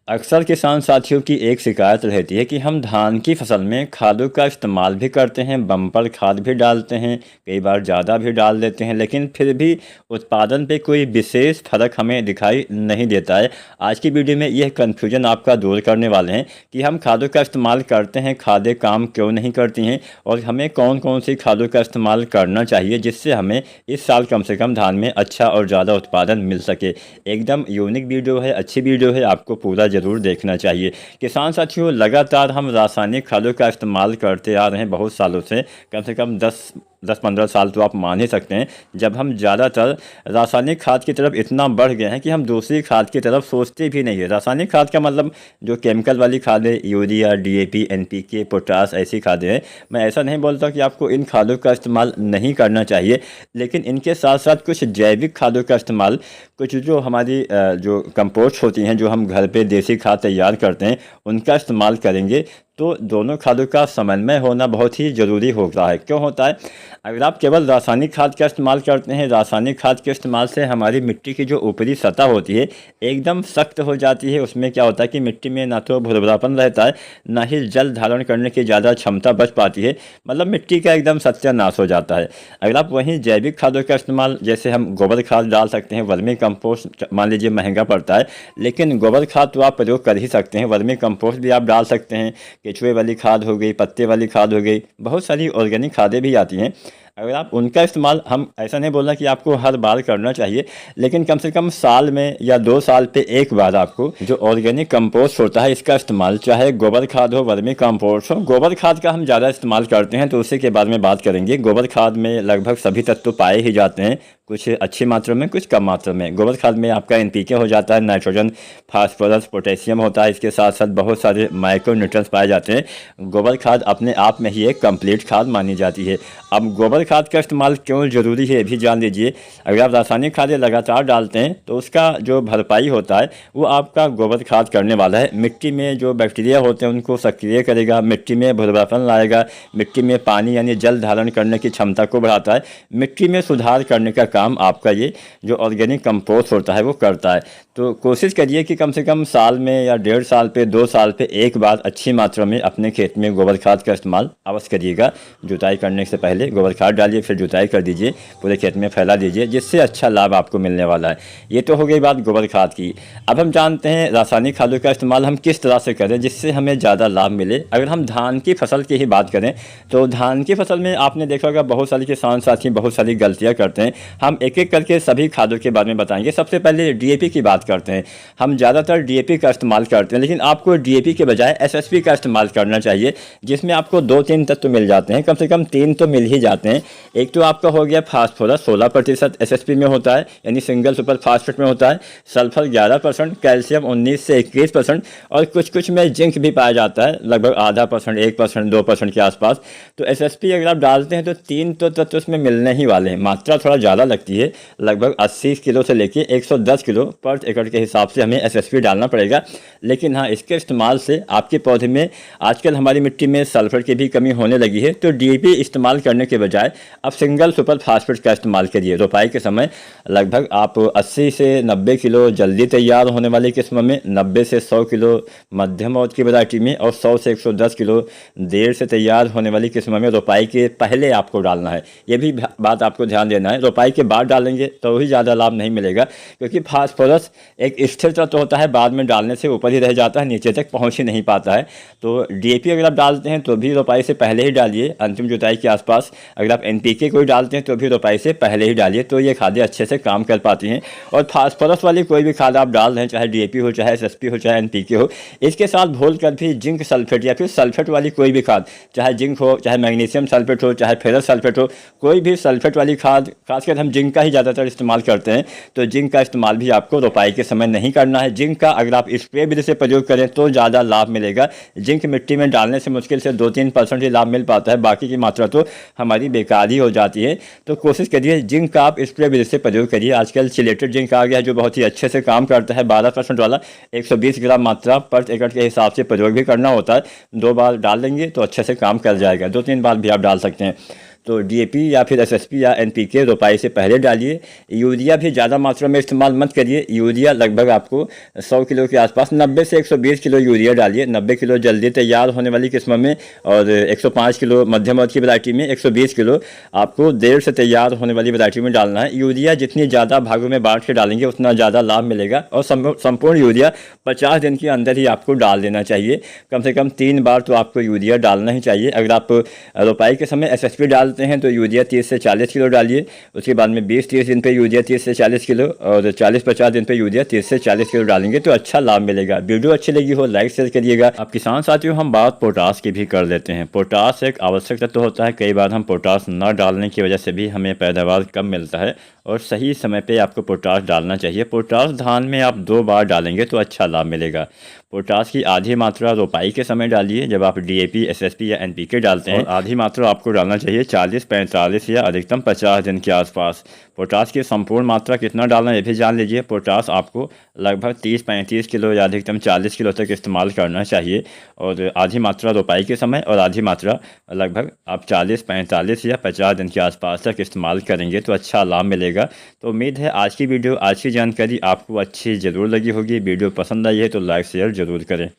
अक्सर किसान साथियों की एक शिकायत रहती है कि हम धान की फसल में खादों का इस्तेमाल भी करते हैं, बम्पर खाद भी डालते हैं, कई बार ज़्यादा भी डाल देते हैं, लेकिन फिर भी उत्पादन पे कोई विशेष फर्क हमें दिखाई नहीं देता है। आज की वीडियो में यह कन्फ्यूजन आपका दूर करने वाले हैं कि हम खादों का इस्तेमाल करते हैं, खादें काम क्यों नहीं करती हैं और हमें कौन कौन सी खादों का इस्तेमाल करना चाहिए जिससे हमें इस साल कम से कम धान में अच्छा और ज़्यादा उत्पादन मिल सके। एकदम यूनिक वीडियो है, अच्छी वीडियो है, आपको पूरा ज़रूर देखना चाहिए। किसान साथियों, लगातार हम रासायनिक खादों का इस्तेमाल करते आ रहे हैं बहुत सालों से, कम से कम 10-15 साल तो आप मान ही सकते हैं। जब हम ज़्यादातर रासायनिक खाद की तरफ इतना बढ़ गए हैं कि हम दूसरी खाद की तरफ सोचते भी नहीं है। रासायनिक खाद का मतलब जो केमिकल वाली खादें, यूरिया, डीएपी, एनपीके, पोटास, ऐसी खादें हैं। मैं ऐसा नहीं बोलता कि आपको इन खादों का इस्तेमाल नहीं करना चाहिए, लेकिन इनके साथ साथ कुछ जैविक खादों का इस्तेमाल, कुछ जो हमारी जो कंपोस्ट होती हैं, जो हम घर पे देसी खाद तैयार करते हैं, उनका इस्तेमाल करेंगे तो दोनों खादों का समन्वय होना बहुत ही ज़रूरी होता है। क्यों होता है? अगर आप केवल रासायनिक खाद का इस्तेमाल करते हैं, रासायनिक खाद के इस्तेमाल से हमारी मिट्टी की जो ऊपरी सतह होती है एकदम सख्त हो जाती है। उसमें क्या होता है कि मिट्टी में ना तो भुरभुरापन रहता है, ना ही जल धारण करने की ज़्यादा क्षमता बच पाती है, मतलब मिट्टी का एकदम सत्यानाश हो जाता है। अगर आप वहीं जैविक खादों का इस्तेमाल, जैसे हम गोबर खाद डाल सकते हैं, वर्मी कंपोस्ट मान लीजिए महंगा पड़ता है, लेकिन गोबर खाद तो आप प्रयोग कर ही सकते हैं, वर्मी कंपोस्ट भी आप डाल सकते हैं, केचुए वाली खाद हो गई, पत्ते वाली खाद हो गई, बहुत सारी ऑर्गेनिक खादें भी आती हैं। अगर आप उनका इस्तेमाल, हम ऐसा नहीं बोल रहे कि आपको हर बार करना चाहिए, लेकिन कम से कम साल में या 2 साल पे एक बार आपको जो ऑर्गेनिक कंपोस्ट होता है इसका इस्तेमाल, चाहे गोबर खाद हो, वर्मी कंपोस्ट हो। गोबर खाद का हम ज़्यादा इस्तेमाल करते हैं तो उसी के बारे में बात करेंगे। गोबर खाद में लगभग सभी तत्व पाए ही जाते हैं, कुछ अच्छी मात्रा में, कुछ कम मात्रा में। गोबर खाद में आपका एनपीके हो जाता है, नाइट्रोजन, फास्फोरस, पोटेशियम होता है, इसके साथ साथ बहुत सारे माइक्रो न्यूट्रिएंट्स पाए जाते हैं। गोबर खाद अपने आप में ही एक कंप्लीट खाद मानी जाती है। अब गोबर खाद का इस्तेमाल क्यों ज़रूरी है ये भी जान लीजिए। अगर आप रासायनिक खादें लगातार डालते हैं तो उसका जो भरपाई होता है वो आपका गोबर खाद करने वाला है। मिट्टी में जो बैक्टीरिया होते हैं उनको सक्रिय करेगा, मिट्टी में भुरभुरापन लाएगा, मिट्टी में पानी यानी जल धारण करने की क्षमता को बढ़ाता है, मिट्टी में सुधार करने का काम आपका ये जो ऑर्गेनिक कंपोस्ट होता है वो करता है। तो कोशिश करिए कि कम से कम साल में या 1.5 साल पे, 2 साल पे एक बार अच्छी मात्रा में अपने खेत में गोबर खाद का इस्तेमाल अवश्य करिएगा। जुताई करने से पहले गोबर खाद डालिए, फिर जुताई कर दीजिए, पूरे खेत में फैला दीजिए, जिससे अच्छा लाभ आपको मिलने वाला है। ये तो हो गई बात गोबर खाद की। अब हम जानते हैं रासायनिक खादों का इस्तेमाल हम किस तरह से करें जिससे हमें ज़्यादा लाभ मिले। अगर हम धान की फसल की ही बात करें तो धान की फसल में आपने देखा होगा बहुत सारे किसान साथी बहुत सारी गलतियाँ करते हैं। हम एक एक करके सभी खादों के बारे में बताएंगे। सबसे पहले डीएपी की बात करते हैं। हम ज़्यादातर डीएपी का इस्तेमाल करते हैं, लेकिन आपको डीएपी के बजाय एसएसपी का इस्तेमाल करना चाहिए, जिसमें आपको 2-3 तत्व मिल जाते हैं, कम से कम 3 तो मिल ही जाते हैं। एक तो आपका हो गया फास्फोरस, 16% एसएसपी में होता है, यानी सिंगल सुपर फास्फेट में होता है। सल्फर 11%, कैल्शियम 19 से 21% और कुछ में जिंक भी पाया जाता है, लगभग आधा %, 1%, 2% के आसपास। तो एसएसपी अगर आप डालते हैं तो 3 तो तत्व उसमें मिलने ही वाले हैं। मात्रा थोड़ा ज़्यादा लगती है, लगभग 80 किलो से लेके 110 किलो पर एकड़ के हिसाब से हमें एसएसपी डालना पड़ेगा। लेकिन हाँ, इसके इस्तेमाल से आपके पौधे में, आजकल हमारी मिट्टी में सल्फर की भी कमी होने लगी है, तो डीएपी इस्तेमाल करने के बजाय आप सिंगल सुपर फास्फेट का इस्तेमाल करिए। रोपाई के समय लगभग आप 80 से 90 किलो जल्दी तैयार होने वाली किस्म में, 90 से 100 किलो मध्यम औद की वैरायटी में और 100 से 110 किलो देर से तैयार होने वाली किस्म में रोपाई के पहले आपको डालना है। ये भी बात आपको ध्यान देना है। रोपाई के बाद डालेंगे तो ही ज़्यादा लाभ नहीं मिलेगा, क्योंकि फास्फोरस एक स्थिर तत्व होता है, बाद में डालने से ऊपर ही रह जाता है, नीचे तक पहुँच ही नहीं पाता है। तो डीएपी अगर आप डालते हैं तो भी रोपाई से पहले ही डालिए, अंतिम जुताई के आसपास। अगर आप एनपीके कोई डालते हैं तो भी रोपाई से पहले ही डालिए, तो ये खादें अच्छे से काम कर पाती हैं। और फास्फोरस वाली कोई भी खाद आप डाल रहे हैं, चाहे डीएपी हो, चाहे एसएसपी हो, चाहे एनपीके हो, इसके साथ घोल कर भी जिंक सल्फेट या फिर सल्फेट वाली कोई भी खाद, चाहे जिंक हो, चाहे मैग्नीशियम सल्फेट हो, चाहे फेरस सल्फेट हो, कोई भी सल्फेट वाली खाद, खासकर हम जिंक का ही ज़्यादातर इस्तेमाल करते हैं, तो जिंक का इस्तेमाल भी आपको रोपाई के समय नहीं करना है। जिंक का अगर आप स्प्रे विधि से प्रयोग करें तो ज़्यादा लाभ मिलेगा। जिंक मिट्टी में डालने से मुश्किल से 2-3% ही लाभ मिल पाता है, बाकी की मात्रा तो हमारी बेकार ही हो जाती है। तो कोशिश करिए जिंक का आप स्प्रे विधि से प्रयोग करिए। आजकल चिलेटेड जिंक आ गया है जो बहुत ही अच्छे से काम करता है, 12% वाला, 120 ग्राम मात्रा पर एकड़ के हिसाब से प्रयोग भी करना होता है। 2 बार डाल देंगे तो अच्छे से काम कर जाएगा, 2-3 बार भी आप डाल सकते हैं। तो डीएपी या फिर एसएसपी या एनपीके रोपाई से पहले डालिए। यूरिया भी ज़्यादा मात्रा में इस्तेमाल मत करिए। यूरिया लगभग आपको 100 किलो के आसपास 90 से 120 किलो यूरिया डालिए। 90 किलो जल्दी तैयार होने वाली किस्म में और 105 किलो मध्यम वर्ग की वैरायटी में 120 किलो आपको देर से तैयार होने वाली वैरायटी में डालना है। यूरिया जितनी ज़्यादा भागों में बांट के डालेंगे उतना ज़्यादा लाभ मिलेगा। और संपूर्ण यूरिया 50 दिन के अंदर ही आपको डाल देना चाहिए। कम से कम 3 बार तो आपको यूरिया डालना ही चाहिए। अगर आप रोपाई के समय एसएसपी डालते हैं तो यूरिया 30 से 40 किलो डालिए। उसके बाद में 20-30 दिन पे यूरिया 30 से 40 किलो और 40-50 दिन पे यूरिया 30 से 40 किलो डालेंगे तो अच्छा लाभ मिलेगा। वीडियो अच्छी लगी हो लाइक शेयर करिएगा। आप किसान साथियों, हम बात पोटास की भी कर लेते हैं। पोटास एक आवश्यक तत्व होता है। कई बार हम पोटास न डालने की वजह से भी हमें पैदावार कम मिलता है और सही समय पे आपको पोटास डालना चाहिए। पोटास धान में आप 2 बार डालेंगे तो अच्छा लाभ मिलेगा। पोटास की आधी मात्रा रोपाई के समय डालिए जब आप डीएपी, एसएसपी या एनपीके डालते हैं। आधी मात्रा आपको डालना चाहिए 40-45 या अधिकतम 50 दिन के आसपास। पोटास की संपूर्ण मात्रा कितना डालना ये भी जान लीजिए। पोटास आपको लगभग 30-35 किलो या अधिकतम 40 किलो तक इस्तेमाल करना चाहिए और आधी मात्रा रोपाई के समय और आधी मात्रा लगभग आप 40-45 या 50 दिन के आसपास तक इस्तेमाल करेंगे तो अच्छा लाभ मिलेगा। तो उम्मीद है आज की वीडियो, आज की जानकारी आपको अच्छी ज़रूर लगी होगी। वीडियो पसंद आई है तो लाइक शेयर ज़रूर करें।